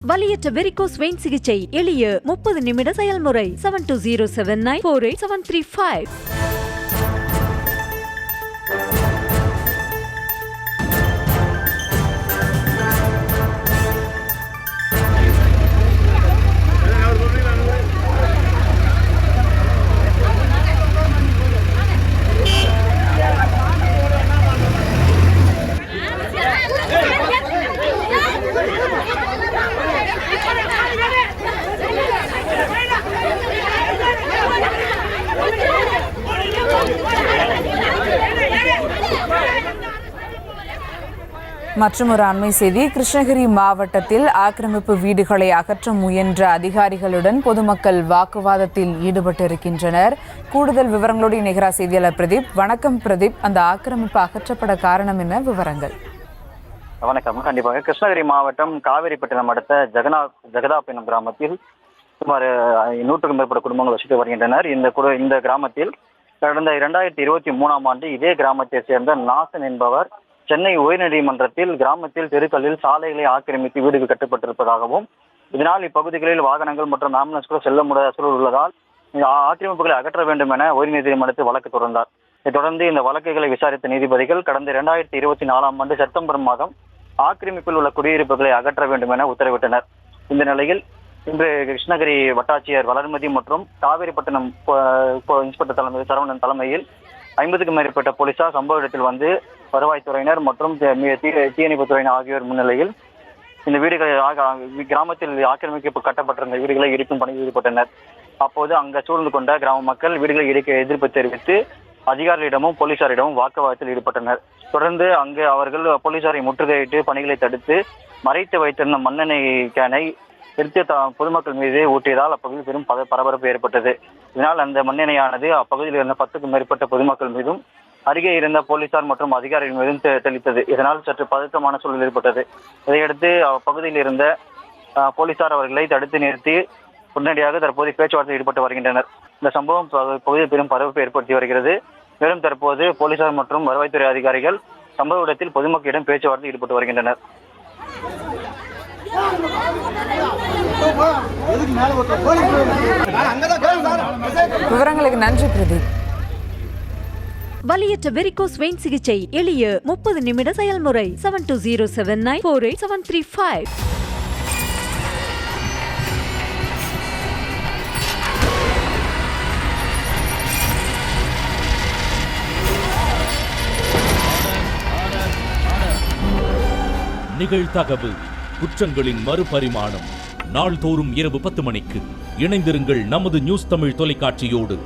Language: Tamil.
வலியற்ற வெரிகோஸ் வெயின் சிகிச்சை எளிய 30 நிமிட செயல்முறை 7207948735. மற்றொரு அண்மை செய்தி. கிருஷ்ணகிரி மாவட்டத்தில் ஆக்கிரமிப்பு வீடுகளை அகற்ற முயன்ற அதிகாரிகளுடன் பொதுமக்கள் வாக்குவாதத்தில் ஈடுபட்டிருக்கின்றனர். கூடுதல் விவரங்களோடு இணைகிறார் செய்தியாளர் பிரதீப். வணக்கம் பிரதீப், அந்த ஆக்கிரமிப்பு அகற்றப்பட காரணம் என்ன, விவரங்கள்? வணக்கம். கண்டிப்பாக கிருஷ்ணகிரி மாவட்டம் காவேரிப்பட்டினம் அடுத்த ஜெகதாப் கிராமத்தில் சுமார் 100க்கும் மேற்பட்ட குடும்பங்கள் வசித்து வருகின்றனர். இந்த கிராமத்தில் கடந்த 2023ஆம் ஆண்டு இதே கிராமத்தை சேர்ந்த நாசன் என்பவர் சென்னை உயர்நீதிமன்றத்தில் கிராமத்தில் தெருக்களில் சாலைகளை ஆக்கிரமித்து வீடுகள் கட்டப்பட்டிருப்பதாகவும் இதனால் இப்பகுதிகளில் வாகனங்கள் மற்றும் ஆம்புலன்ஸ் கூட செல்ல முடியாத சூழல் உள்ளதால் ஆக்கிரமிப்புகளை அகற்ற வேண்டும் என உயர்நீதிமன்றத்தில் வழக்கு தொடர்ந்தார். இதைத் தொடர்ந்து இந்த வழக்குகளை விசாரித்த நீதிபதிகள் கடந்த 2024ஆம் ஆண்டு செப்டம்பர் மாதம் ஆக்கிரமிப்பில் உள்ள குடியிருப்புகளை அகற்ற வேண்டும் என உத்தரவிட்டனர். இந்த நிலையில் இன்று கிருஷ்ணகிரி வட்டாட்சியர் வளர்மதி மற்றும் காவேரிப்பட்டினம் இன்ஸ்பெக்டர் சரவணன் தலைமையில் 50க்கும் மேற்பட்ட போலீசார் சம்பவ இடத்தில் வந்து வருவாய்த்துறையினர் மற்றும் தீயணைப்புத் துறையினர் ஆகியோர் முன்னிலையில் இந்த வீடுகளை கிராமத்தில் ஆக்கிரமிப்பு கட்டப்பட்டிருந்த வீடுகளை இடிக்கும் பணியில் ஈடுபட்டனர். அப்போது அங்கு சூழ்ந்து கொண்ட கிராம மக்கள் வீடுகளை இடிக்க எதிர்ப்பு தெரிவித்து அதிகாரிகளிடமும் போலீசாரிடமும் வாக்குவாதத்தில் ஈடுபட்டனர். தொடர்ந்து அங்கு அவர்கள் போலீசாரை முற்றுகையிட்டு பணிகளை தடுத்து மறைத்து வைத்திருந்த மண்ணெண்ணெய் கேனை எடுத்து பொதுமக்கள் மீது ஊட்டியதால் அப்பகுதியில் பெரும் பரபரப்பு ஏற்பட்டது. இதனால் அந்த மண்ணெண்ணெயானது அப்பகுதியில் இருந்த 10க்கும் மேற்பட்ட பொதுமக்கள் மீதும் அருகே இருந்த போலீசார் மற்றும் அதிகாரிகள் மீதும் தெளித்தது. இதனால் சற்று பதற்றமான சூழல் ஏற்பட்டது. இதையடுத்து அப்பகுதியில் இருந்த போலீசார் அவர்களை தடுத்து நிறுத்தி உடனடியாக தற்போது பேச்சுவார்த்தையில் ஈடுபட்டு வருகின்றனர். இந்த சம்பவம் பகுதியில் பெரும் பரபரப்பு ஏற்படுத்தி வருகிறது. மேலும் தற்போது போலீசார் மற்றும் வருவாய்த்துறை அதிகாரிகள் சம்பவ இடத்தில் பொதுமக்களிடம் பேச்சுவார்த்தையில் ஈடுபட்டு வருகின்றனர். விவரங்களுக்கு நன்றி பிரதீப். வலியற்ற வெரிகோஸ் வெயின் சிகிச்சை எளிய 30 நிமிட செயல்முறை 7207948735. நிகழ்தகவு குற்றங்களின் மறுபரிமாணம் நாள்தோறும் இரவு 10 மணிக்கு இணைந்திருங்கள் நமது நியூஸ் தமிழ் தொலைக்காட்சியோடு.